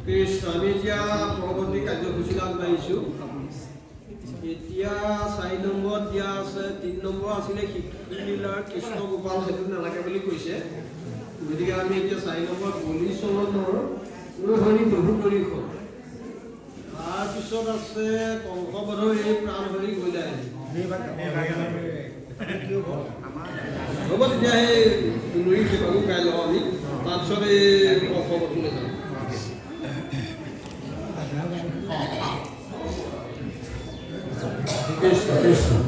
কৃষ্ণ আমি এতিয়া পৰৱৰ্তী কাৰ্যসূচী আগবাঢ়িছোঁ এতিয়া 4 নম্বৰত দিয়া আছে 3 নম্বৰ আছিলে শিশুলীলাৰ কৃষ্ণ গোপাল সেইটো নালাগে বুলি কৈছে গতিকে আমি এতিয়া 4 নম্বৰত বলি চৰণৰ হৰি প্ৰভু পৰিষদ তাৰপিছত আছে কংসবধৰ এই প্ৰাণ হৰি গৈ হ'ব তেতিয়া সেই নৈ সেৱাকো গাই লওঁ আমি তাৰপিছত এই কংসবধলৈ যাম Krishna Krishna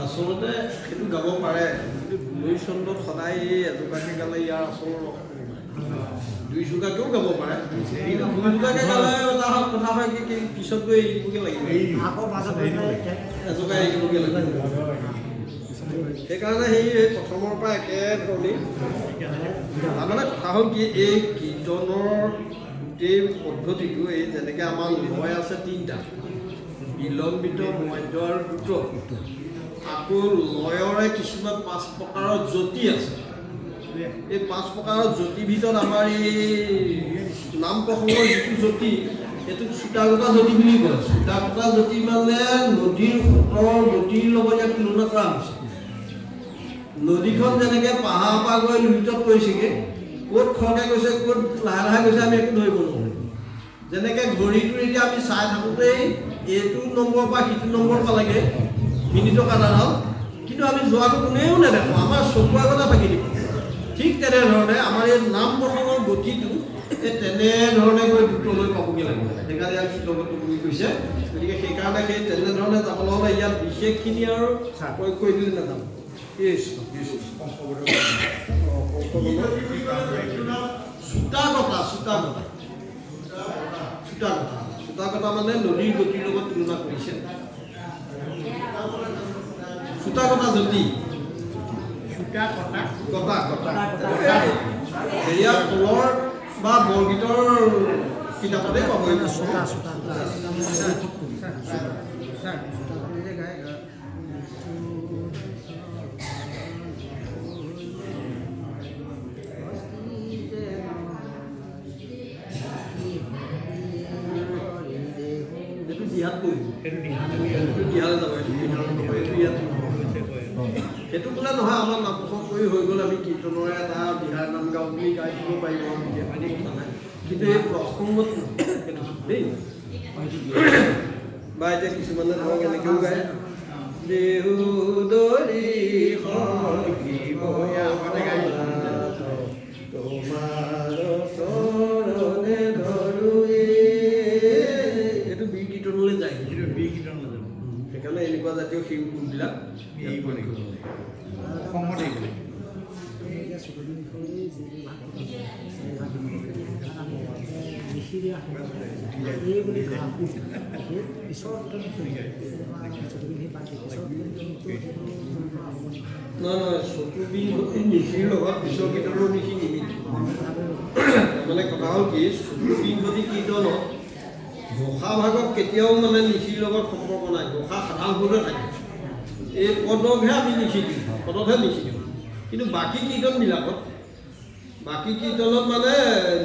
আচলতে সেইটো গাব পাৰে দুই চন্দত সদায় এজোকাকে গালে ইয়াৰ আচল দুই চুকাকেও গাব পাৰে দুই চুকাকে গালে তাৰ কথা হয় কি পিছত গৈ এৰিবগে লাগিব এজোকা এৰিবগে লাগিব সেইকাৰণে সেই প্ৰথমৰ পৰা একেধৰণেই তাৰমানে কথা হ'ল কি এই কীৰ্তনৰ গোটেই পদ্ধতিটো এই যেনেকৈ আমাৰ লয় আছে তিনিটা বিলম্বিত মধ্য আৰু দ্ৰুত আকৌ লয়ৰে কিছুমান 5 প্ৰকাৰৰ জ্যোতি আছে এই 5 প্ৰকাৰৰ জ্যোতিৰ ভিতৰত আমাৰ এই নাম প্ৰসংগৰ যিটো জ্যোতি এইটো চুটাগতা জ্যোতি বুলি কয় চুটাগতা জ্যোতি মানে নদীৰ সোঁতৰ জ্যোতিৰ লগত ইয়াত তুলনা কৰা হৈছে নদীখন যেনেকৈ পাহাৰৰ পৰা গৈ লুইতত পৰিছেগৈ ক'ত খৰকৈ গৈছে ক'ত লাহে লাহে গৈছে আমি একো ধৰিব নোৱাৰোঁ যেনেকৈ ঘড়ীটো এতিয়া আমি চাই থাকোঁতেই এইটো নম্বৰ পৰা সিটো নম্বৰ পালেগৈ মিনিটৰ কাটাডাল কিন্তু আমি যোৱাটো কোনেও নেদেখোঁ আমাৰ চকুৰ আগতে থাকি দিব ঠিক তেনেধৰণে আমাৰ এই নাম প্ৰসংগৰ গতিটো এই তেনেধৰণে গৈ দ্ৰুতলৈ পাবগৈ লাগিব সেইকাৰণে ইয়াত চিত্ৰগত বুলি কৈছে গতিকে সেইকাৰণে সেই তেনেধৰণে যাবলৈ হ'লে ইয়াত বিশেষখিনি আৰু প্ৰয়োগ কৰি দিলে নাযাম চুটাগতা মানে নদীৰ গতিৰ লগত তুলনা কৰিছে চুটাগতা জ্যোতি হেৰিয়া তলৰ বা বৰগীতৰ কিতাপতে পাব সেইটো বোলে নহয় আমাৰ নাম প্ৰসংগ কৰি হৈ গ'ল আমি কীৰ্তনৰে এটা বিহাৰ নাম গাওঁ বুলি গাই দিব পাৰিব কিন্তু এই প্ৰসংগত দেই বা এতিয়া কিছুমানে ধৰক এনেকৈও গায় দেহু দৰি এইটো বীৰ কীৰ্তনলৈ যায় সেইকাৰণে এনেকুৱা জাতীয় শিল্পবিলাক নহয় চতুৰ্বিংশতি নিশিৰ লগত বিশ্ব কীৰ্তনৰ নিশি নিমিলে মানে কথা হ'ল কি চতুৰ্বিংশতি কীৰ্তনত ঘোষা ভাগত কেতিয়াও মানে নিশিৰ লগত সম্পৰ্ক নাই ঘোষা সাধাৰণভাৱে থাকে এই পদকহে আমি লিখি দিওঁ পদতহে লিখি দিওঁ কিন্তু বাকী কীৰ্তনবিলাকত মানে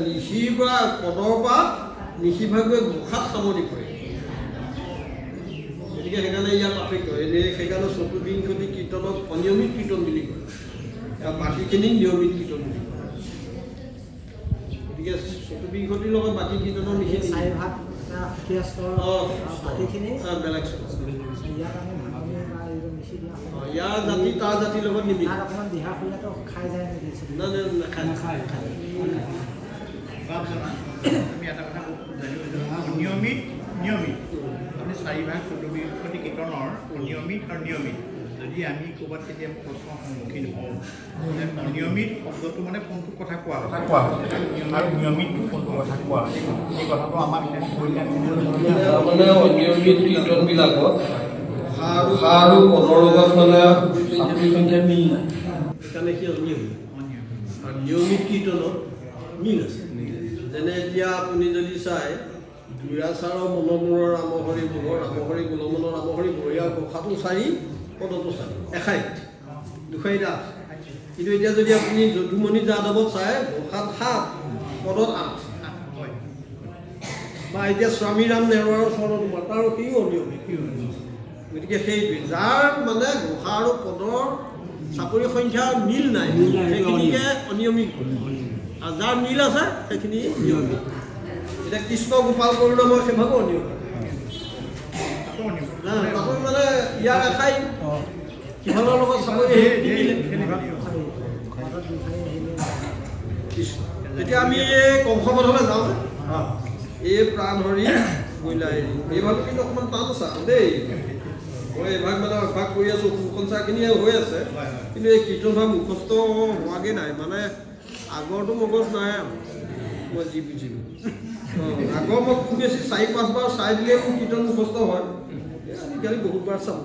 নিশিৰ পৰা পদৰ পৰা নিশিভাৱে ঘোষাত সামৰি পৰে গতিকে সেইকাৰণে ইয়াৰ পাৰ্থক্য এনেই সেইকাৰণে চতুৰ্বিংশতি কীৰ্তনক অনিয়মিত কীৰ্তন বুলি কয় আৰু বাকীখিনিক নিয়মিত কীৰ্তন বুলি কয় গতিকে চতুৰ্বিংশতিৰ লগত বাকী কীৰ্তনৰ নিশিনি বেলেগ ইয়াৰ জাতি তাৰ জাতিৰ লগত নিমিলে আমি এটা কথা নিয়মিত আপুনি 4 ভাগ 14 কীৰ্তনৰ অনিয়মিত আৰু নিয়মিত যদি আমি ক'ৰবাত কেতিয়াবা প্ৰশ্নৰ সন্মুখীন হওঁ অনিয়মিত শব্দটো মানে কোনটো কথা কোৱা আৰু নিয়মিতটো কোনটো কথা কোৱা এই কথাটো আমাক মানে অনিয়মিত কীৰ্তনবিলাকত আৰু পদৰ লগত মানে সংখ্যা মিল নাই সেইকাৰণে কি অনিয়মিত আৰু নিয়মিত কীৰ্তনত মিল আছে যেনে এতিয়া আপুনি যদি চায় দুৰাচাৰৰ মনোমূৰৰ ৰামহৰি মূলৰ ৰামহৰি গোলমনৰ ৰামহৰি বঢ়িয়া ঘোষাটো 4 পদটো 4 এঠাইত দুঠাইত 8 কিন্তু এতিয়া যদি আপুনি যদুমণি যাদৱত চায় ঘোষাত 7 পদত 8 বা এতিয়া স্বামীৰাম নেহৰুৰ স্বৰ্ণত তাৰ সিও অনিয়মিত গতিকে সেইটোৱে যাৰ মানে ঘোষা আৰু পদৰ চাকৰি সংখ্যা মিল নাই সেইখিনিকে অনিয়মিত আৰু যাৰ মিল আছে সেইখিনি নিয়মিত এতিয়া কৃষ্ণ গোপাল কৰুণাময় সেইভাগো অনিয়মিত তাতো মানে ইয়াৰ এঠাই কিহলৰ লগত চাকৰি এতিয়া আমি এই কংসবধলৈ যাওঁ এই প্ৰাণহৰি মহিলাই এইভাগ কিন্তু অকণমান টান আছে দেই মই এইভাগ মানে অভ্যাস কৰি আছোঁ সুসঞ্চাৰখিনিয়ে হৈ আছে কিন্তু এই কীৰ্তনভাগ মুখস্থ হোৱাগৈ নাই মানে আগৰটো মগজ নাই আৰু মই যি বুজিলোঁ আগৰ মই খুব বেছি 4-5 বাৰ চাই দিলে মোৰ কীৰ্তন মুখস্থ হয় আজিকালি বহুতবাৰ চাব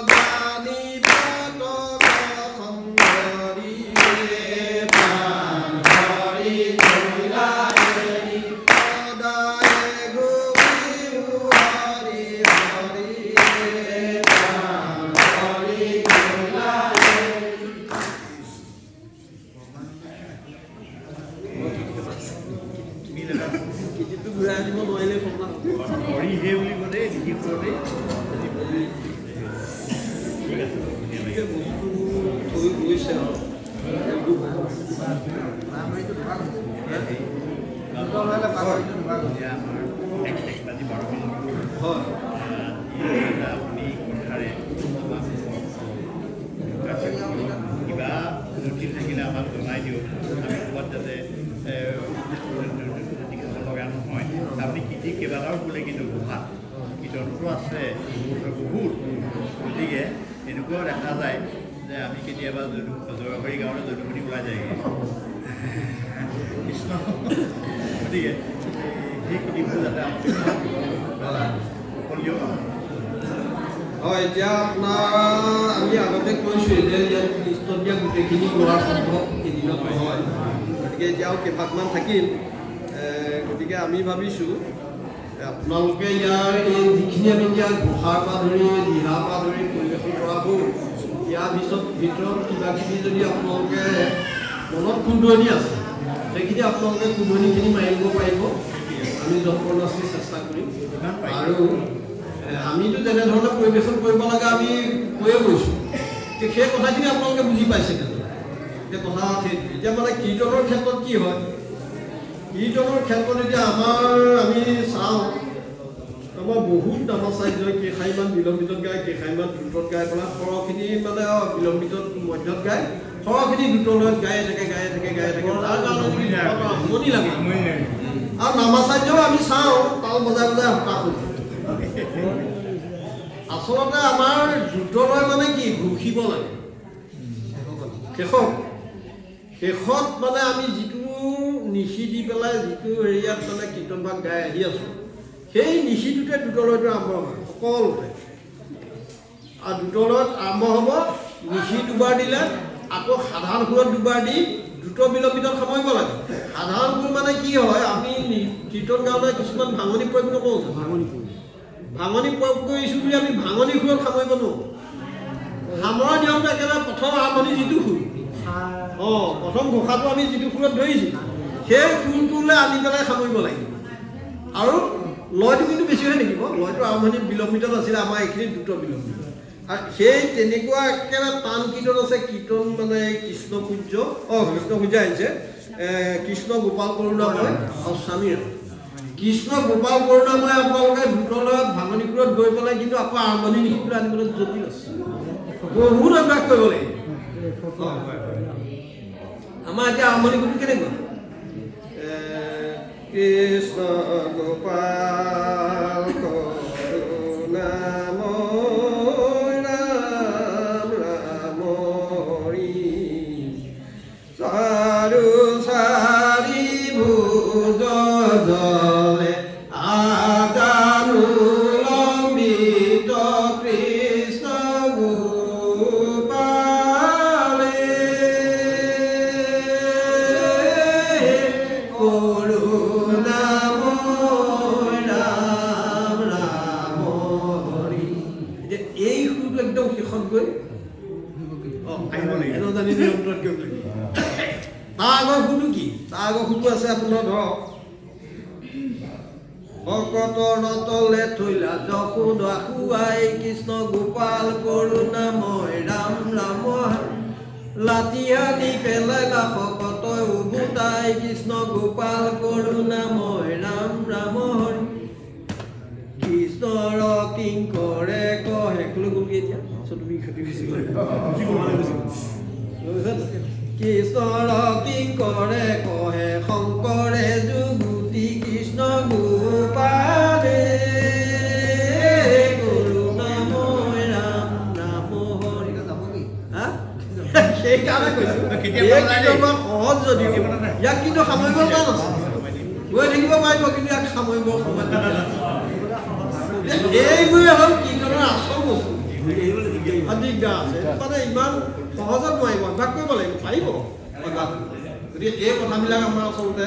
জানি ঠিক আছে গতিকে বস্তু থৈ গৈছে আৰু আপুনি কথাৰে কিবা জটিল থাকিলে আমাক জনাই দিয়ক আমি ক'ৰবাত যাতে লগা নহয় আপুনি কীৰ্তি কেইবাটাও বোলে কিন্তু গুহাত কীৰ্তনটো আছে বহুত গতিকে এনেকুৱাও দেখা যায় যে আমি কেতিয়াবা জয়বাৰী গাঁৱলৈ যদুমণি ওলাই যায়গৈ কৃষ্ণ গতিকে সেই কীৰ্তিবোৰ যাতে হয় এতিয়া আপোনাৰ আমি আগতে কৈছোঁ যে ইয়াত লিষ্টত দিয়া গোটেইখিনি লোৱাৰ সম্ভৱ এদিনত নহয় গতিকে এতিয়াও কেইভাগমান থাকিল গতিকে আমি ভাবিছোঁ আপোনালোকে ইয়াৰ এই যিখিনি আমি এতিয়া ঘোষাৰ পৰা ধৰি দিহাৰ পৰা ধৰি পৰিৱেশন কৰা হ'ল ইয়াৰ ভিতৰত কিবাকিবি যদি আপোনালোকে মনত কুন্দনি আছে সেইখিনি আপোনালোকে কুন্দনিখিনি মাৰিব পাৰিব আমি যৎপৰোনাস্তি চেষ্টা কৰিম আৰু আমিতো যেনেধৰণে পৰিৱেশন কৰিব লাগে আমি কৈয়ে গৈছোঁ সেই কথাখিনি আপোনালোকে বুজি পাইছে এতিয়া কথা সেইটো এতিয়া মানে কীৰ্তনৰ ক্ষেত্ৰত কি হয় কীৰ্তনৰ ক্ষেত্ৰত এতিয়া আমি চাওঁ আমাৰ বহুত নামাচাৰ্যই কেইখাইমান বিলম্বিতত গায় কেইখাইমান দ্ৰুতত গাই পেলাই সৰহখিনি মানে বিলম্বিতত মধ্যত গায় সৰহখিনি দ্ৰুতত গায়ে থাকে তাৰ কাৰণে আমনি লাগে আৰু নামাচাৰ্যও আমি চাওঁ তাল বজাই হতাশ হৈ আচলতে আমাৰ দ্ৰুতলয় মানে কি ঘুষিব লাগে শেষত মানে আমি যিটো নিশি দি পেলাই যিটো হেৰিয়াত মানে কীৰ্তনভাগ গাই আহি আছোঁ সেই নিশিটোতে দ্ৰুতলয়টো আৰম্ভ হয় সকলোতে আৰু দ্ৰুতলয়ত আৰম্ভ হ'ব নিশি দুবাৰ দিলে আকৌ সাধাৰণ সুৰত দুবাৰ দি দ্ৰুত বিলম্বিতত সামৰিব লাগে সাধাৰণ সুৰ মানে কি হয় আমি কীৰ্তন গাওঁতে কিছুমান ভাঙনি প্ৰয়োগ নকৰোঁ ভাঙনি প্ৰয়োগ কৰিছোঁ বুলি আমি ভাঙনি সুৰত সামৰিব নোৱাৰোঁ সামৰা নিয়মটো একেবাৰে প্ৰথম আৰম্ভণি যিটো সুৰ প্ৰথম ঘোষাটো আমি যিটো সুৰত ধৰিছোঁ সেই সুৰটোলৈ আনি পেলাই সামৰিব লাগিব আৰু লয়টো কিন্তু বেছি হৈ থাকিব লয়টো আৰম্ভণি বিলম্বিতত আছিলে আমাৰ এইখিনি দ্ৰুত বিলম্বিত আৰু সেই তেনেকুৱা একেবাৰে টান কীৰ্তন আছে কীৰ্তন মানে কৃষ্ণ পূজ্য আহিছে কৃষ্ণ গোপাল কৰোণাময় আৰু স্বামীৰ কৃষ্ণ গোপাল কৰোণাময় আপোনালোকে দ্ৰুতলয়ত ভাঙনি সুৰত গৈ পেলাই কিন্তু আকৌ আৰম্ভণি নিশিবলৈ আনিবলৈ জটিল আছে বহুত অভ্যাস কৰিব লাগিব আমাৰ এতিয়া আৰম্ভণি সুৰটো কেনেকুৱা কৃষ্ণ গোপাল কৰোণাময় ৰাম ৰাম হৰি চাৰু চাৰি ভুজ জলে আজানু লম্বিত কৃষ্ণ গোপালে কৰোণাময় ৰাম ৰাম হৰি এই সুৰটো একদম শেষত গৈ জানি নিয়ন্ত্ৰণ কৰিব লাগিব তাৰ আগৰ সুৰটো কি তাৰ আগৰ সুৰটো আছে আপোনাৰ ধৰক ভকতৰ তলে থৈলা যশোদা খুৱাই কৃষ্ণ গোপাল কৰোণাময় ৰাম ৰাম লাঠিয়া দি পেলাইলা ভকতই উভতাই কৃষ্ণ গোপাল কৰোণাময় ৰাম ৰাম হৰি কৃষ্ণৰ কিংকৰে কহে গ'লগৈ এতিয়া তুমি কৃষ্ণৰ কিংকৰে কহে শংকৰে যুগুতি কৃষ্ণ গোপালে কৰোণাময় ৰাম ৰাম হৰি সেইকাৰণে কৈছোঁ সহজ যদিও ইয়াক কিন্তু সামৰিব টান আছে গৈ থাকিব পাৰিব কিন্তু ইয়াক সামৰিব সময় এইবোৰে হ'ল কীৰ্তনৰ আচল বস্তু দিগদাৰ আছে মানে ইমান সহজত নোৱাৰিব অভ্যাস কৰিব লাগিব পাৰিব অভ্যাস গতিকে এই কথাবিলাক আমাৰ আচলতে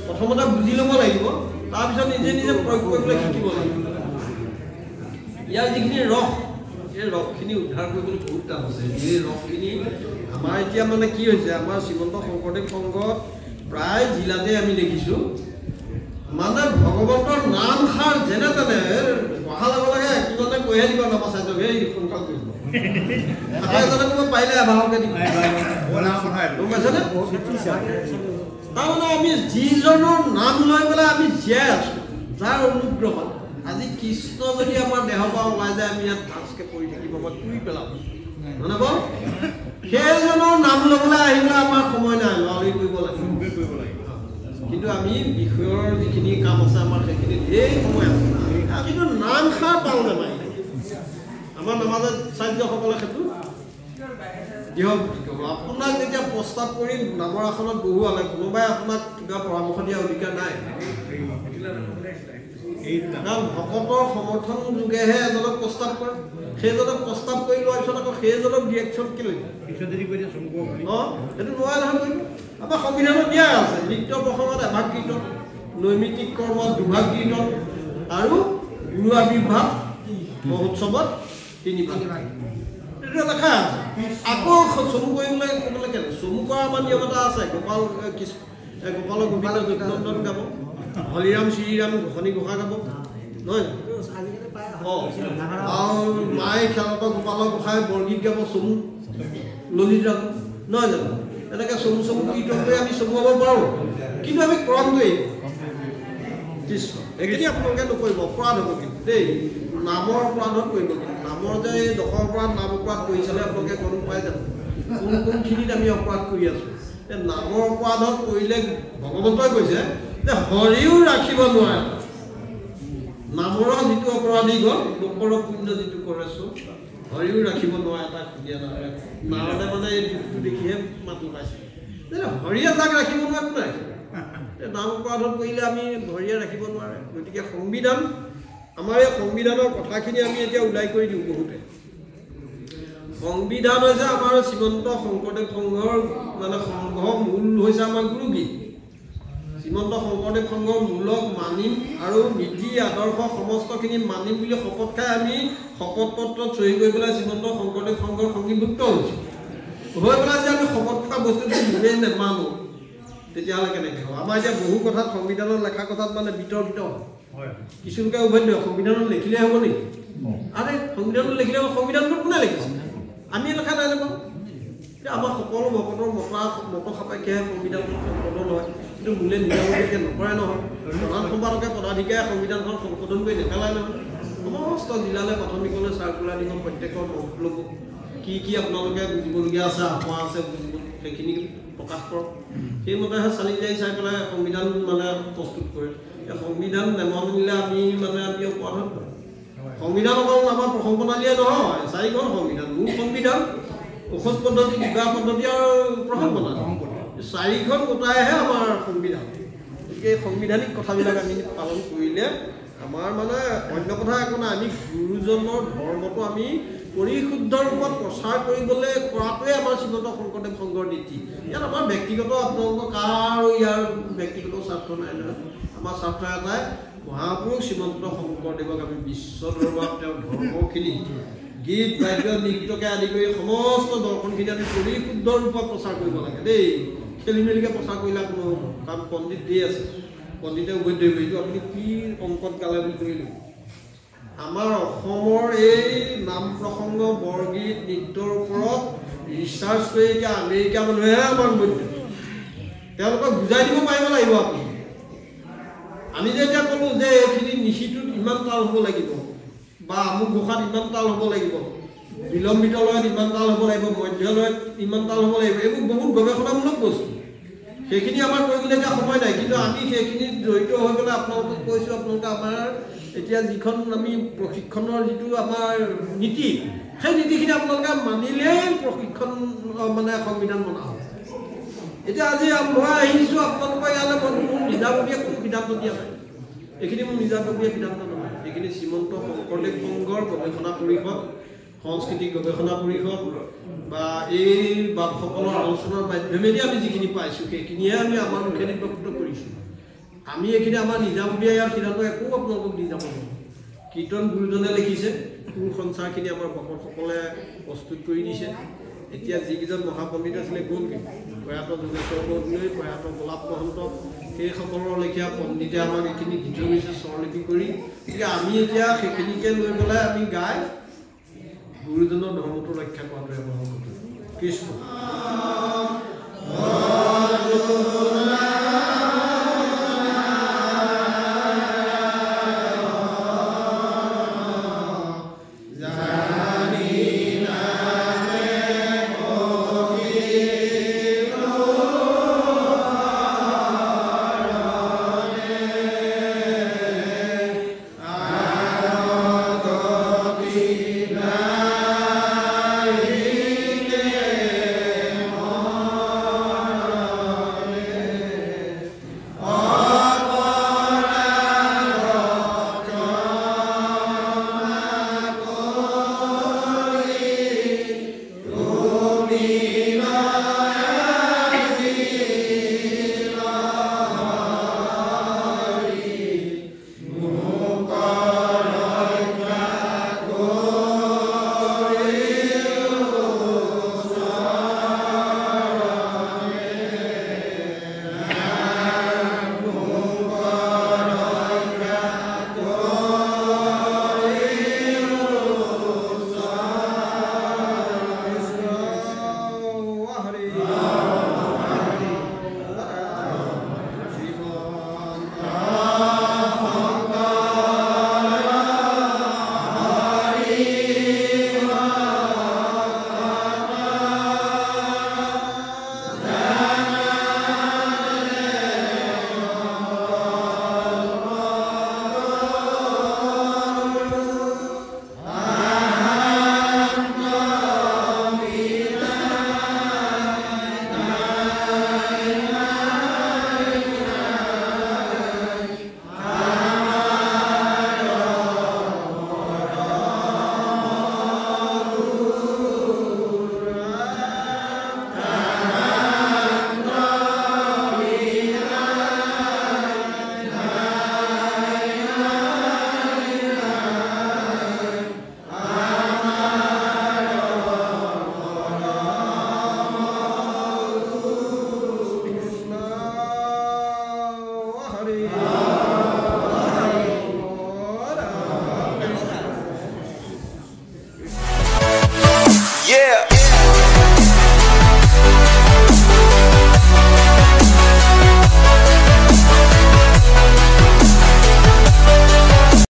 প্ৰথমতে বুজি ল'ব লাগিব তাৰপিছত নিজে নিজে প্ৰয়োগ কৰিবলৈ শিকিব লাগিব ইয়াৰ যিখিনি ৰস এই ৰসখিনি উদ্ধাৰ কৰিবলৈ বহুত টান আছে এই ৰসখিনি আমাৰ এতিয়া মানে কি হৈছে আমাৰ শ্ৰীমন্ত শংকৰদেৱ সংঘত প্ৰায় জিলাতে আমি দেখিছোঁ মানে ভগৱন্তৰ নামষাৰ যেনে তেনে পঢ়া ল'ব লাগে একজনে কৈহে দিব নামাচাৰ্যক এই সোনকাল কৰিব এজনে পাৰিলে এবাৰকে দিম তাৰমানে আমি যিজনৰ নাম লৈ পেলাই আমি জীয়াই আছো যাৰ অনুগ্ৰহত আজি কৃষ্ণ যদি আমাৰ দেহৰ পৰা ওলাই যায় আমি ইয়াত ধাঁচকে পৰি থাকিব বা তুই পেলাব নহ'ব সেইজনৰ নাম ল'বলৈ আহিবলৈ আমাৰ সময় নাই লৰালৰি কৰিব লাগিব কিন্তু আমি বিষয়ৰ যিখিনি কাম আছে আমাৰ সেইখিনি ঢেৰ সময় আছে কিন্তু নাম খাৰ পাওঁ নাপায় আমাৰ নামাজত চাৰ্যসকলে সেইটো দিয়ক আপোনাক যেতিয়া প্ৰস্তাৱ কৰি নামৰ আসনত বহুৱালে কোনোবাই আপোনাক কিবা পৰামৰ্শ দিয়া অধিকাৰ নাই কাৰণ ভকতৰ সমৰ্থন যোগেহে এজনক প্ৰস্তাৱ কৰে সেইজনক প্ৰস্তাৱ কৰি লোৱাৰ পিছত আকৌ সেইজনক ডিৰেকশ্যন কেলৈ সেইটো নোৱাৰে নহয় কৰিব আমাৰ সংবিধানত দিয়া আছে নৃত্য প্ৰসংগত এভাগ কীৰ্তন নৈমিত্তিক কৰ্ম দুভাগ কীৰ্তন আৰু গুৰু আবিৰ্ভাৱ মহোৎসৱত 3 ভাগ এইটো লেখা আছে আকৌ চমু কৰিবলৈ ক'বলৈ কেনে চমু কৰা আমাৰ নিয়ম এটা আছে গোপাল গোবিন্দ যজ্ঞনন্দন গাব হৰিৰাম শ্ৰীৰাম ঘোষণী ঘোষা গাব নহয় আৰু মায়ে খেলত গোপালৰ গোসাঁই বৰগীত গাব চমু ললিত গাব নহয় জানো এনেকৈ চমু চমু কীৰ্তন কৰি আমি চমুৱাব পাৰোঁ কিন্তু আমি ক্ৰমটোৱেই কৃষ্ণ এইখিনি আপোনালোকে নকৰিব অপৰাধ হ'ব কিন্তু দেই নামৰ অপৰাধত কৰিব কিন্তু নামৰ যে এই 10 অপৰাধ নাম অপৰাধ কৰি চালে আপোনালোকে গম পাই যাব কোনখিনিত আমি অপৰাধ কৰি আছোঁ এই নামৰ অপৰাধত কৰিলে ভগৱন্তই কৈছে যে হৰিও ৰাখিব নোৱাৰে নামৰ যিটো অপৰাধী গ'ল লোকৰ পুণ্য যিটো কৰেছো হৰিও ৰাখিব নোৱাৰে তাক দিয়া নাৰদে মানে এই দিশটো দেখিহে মাতি পাইছে হৰিয়ে তাক ৰাখিব নোৱাৰে কোনে ৰাখিব নাম অপৰাধত কৰিলে আমি হৰিয়ে ৰাখিব নোৱাৰে গতিকে সংবিধান আমাৰ এই সংবিধানৰ কথাখিনি আমি এতিয়া ওলাই কৰি দিওঁ বহুতে সংবিধান হৈছে আমাৰ শ্ৰীমন্ত শংকৰদেৱ সংঘৰ মানে সংঘৰ মূল হৈছে আমাৰ গুৰুগীত শ্ৰীমন্ত শংকৰদেৱ সংঘৰ মূলক মানিম আৰু নীতি আদৰ্শ সমস্তখিনি মানিম বুলি শপত খাই আমি শপত পত্ৰত চহী কৰি পেলাই শ্ৰীমন্ত শংকৰদেৱ সংঘৰ সংগীভুক্ত হৈছোঁ হৈ পেলাই যে আমি শপত খোৱা বস্তুটো নিজেই নেমানো তেতিয়াহ'লে কেনেকৈ হ'ব আমাৰ এতিয়া বহু কথাত সংবিধানত লেখা কথাত মানে বিতৰ্কিত হয় কিছু লোকে উভয় দিয়ক সংবিধানত লিখিলে হ'ব নেকি আৰে সংবিধানত লিখিলে সংবিধানখন কোনে লিখিছে আমি লেখা নাই নাপাওঁ এতিয়া আমাৰ সকলো ভকতৰ মত সাপেক্ষেহে সংবিধানখন সংশোধন হয় কিন্তু মূলে নিজাববীয়াকৈ নকৰে নহয় প্ৰধান সম্পাদকে পদাধিকাৰে সংবিধানখন সংশোধন কৰি নেপেলায় নহয় সমস্ত জিলালৈ প্ৰাথমিকলৈ চাৰ্কুলাৰ দিব প্ৰত্যেকৰ মতলব কি আপোনালোকে বুজিবলগীয়া আছে আশা আছে বুজিব সেইখিনি প্ৰকাশ কৰক সেইমতেহে চালি যাই চাই পেলাই সংবিধান মানে প্ৰস্তুত কৰে সংবিধান নেমানিলে আমি অপৰাধত কৰোঁ সংবিধান অকল আমাৰ প্ৰসংগনালীয়ে নহয় 4খন সংবিধান মূল সংবিধান ঔষধ পদ্ধতি বিবাহ পদ্ধতি আৰু প্ৰসংগনালী 4খন গোটাইহে আমাৰ সংবিধান গতিকে এই সাংবিধানিক কথাবিলাক আমি পালন কৰিলে আমাৰ মানে অন্য কথা একো নাই আমি গুৰুজনৰ ধৰ্মটো আমি পৰিশুদ্ধ ৰূপত প্ৰচাৰ কৰিবলৈ কৰাটোৱে আমাৰ শ্ৰীমন্ত শংকৰদেৱ সংঘৰ নীতি ইয়াত আমাৰ ব্যক্তিগত আপোনালোকৰ কাৰো ইয়াৰ ব্যক্তিগত স্বাৰ্থ নাই নহয় আমাৰ স্বাৰ্থ এটাই মহাপুৰুষ শ্ৰীমন্ত শংকৰদেৱক আমি বিশ্ব দৰবাৰত তেওঁৰ ধৰ্মখিনি গীত বাদ্য নৃত্যকে আদি কৰি সমস্ত দৰ্শনখিনি আমি পৰিশুদ্ধ ৰূপত প্ৰচাৰ কৰিব লাগে দেই খেলি মেলিকৈ প্ৰচাৰ কৰিলে কোনো কাৰণ পণ্ডিত দি আছে পণ্ডিতে উভৈদ্য এইটো আপুনি কি অংকত গালে বুলি কৰিলোঁ আমাৰ অসমৰ এই নাম প্ৰসংগ বৰগীত নৃত্যৰ ওপৰত ৰিচাৰ্চ কৰি এতিয়া আমেৰিকা মানুহে আমাৰ উভৈদ্য তেওঁলোকক বুজাই দিব পাৰিব লাগিব আপুনি আমি যে এতিয়া ক'লোঁ যে এইখিনি নিশিটোত ইমান তাল হ'ব লাগিব বা আমুক ঘোষাত ইমান তাল হ'ব লাগিব বিলম্বিত লয়ত ইমান তাল হ'ব লাগিব মধ্য লয়ত ইমান তাল হ'ব লাগিব এইবোৰ বহুত গৱেষণামূলক বস্তু সেইখিনি আমাৰ কৰিবলগীয়া সময় নাই কিন্তু আমি সেইখিনিত জড়িত হৈ পেলাই আপোনালোকক কৈছোঁ আপোনালোকে আমাৰ এতিয়া যিখন আমি প্ৰশিক্ষণৰ যিটো আমাৰ নীতি সেই নীতিখিনি আপোনালোকে মানিলেই প্ৰশিক্ষণ মানে সংবিধান বনা হ'ব এতিয়া আজি মই আহিছোঁ আপোনালোকৰ ইয়ালৈ মোৰ নিজাববীয়া কোনো সিদ্ধান্ত দিয়া নাই এইখিনি মোৰ নিজাববীয়া সিদ্ধান্ত নহয় এইখিনি শ্ৰীমন্ত শংকৰদেৱ সংঘৰ গৱেষণা পৰিষদ সাংস্কৃতিক গৱেষণা পৰিষদ বা এই বাপসকলৰ আলোচনাৰ মাধ্যমেদি আমি যিখিনি পাইছোঁ সেইখিনিহে আমি আমাৰ মুখেদি প্ৰকৃত কৰিছোঁ আমি এইখিনি আমাৰ নিজাববীয়া ইয়াৰ সিদ্ধান্ত একো আপোনালোকক দি যাব নোৱাৰোঁ কীৰ্তন গুৰুজনে লিখিছে সুৰ সঞ্চাৰখিনি আমাৰ ভকতসকলে প্ৰস্তুত কৰি দিছে এতিয়া যিকেইজন মহাপণ্ডিত আছিলে গ'লগৈ প্ৰয়াত যোগেশ্বৰ বৰদলৈ প্ৰয়াত গোলাপ মহন্ত সেইসকলৰ লেখীয়া পণ্ডিতে আমাক এইখিনি দি থৈ গৈছে স্বৰলিপি কৰি গতিকে আমি এতিয়া সেইখিনিকে লৈ পেলাই আমি গাই গুৰুজনৰ ধৰ্মটো ৰক্ষা কৰাটোৱে আমাৰ কৰ্তব্য। কৃষ্ণ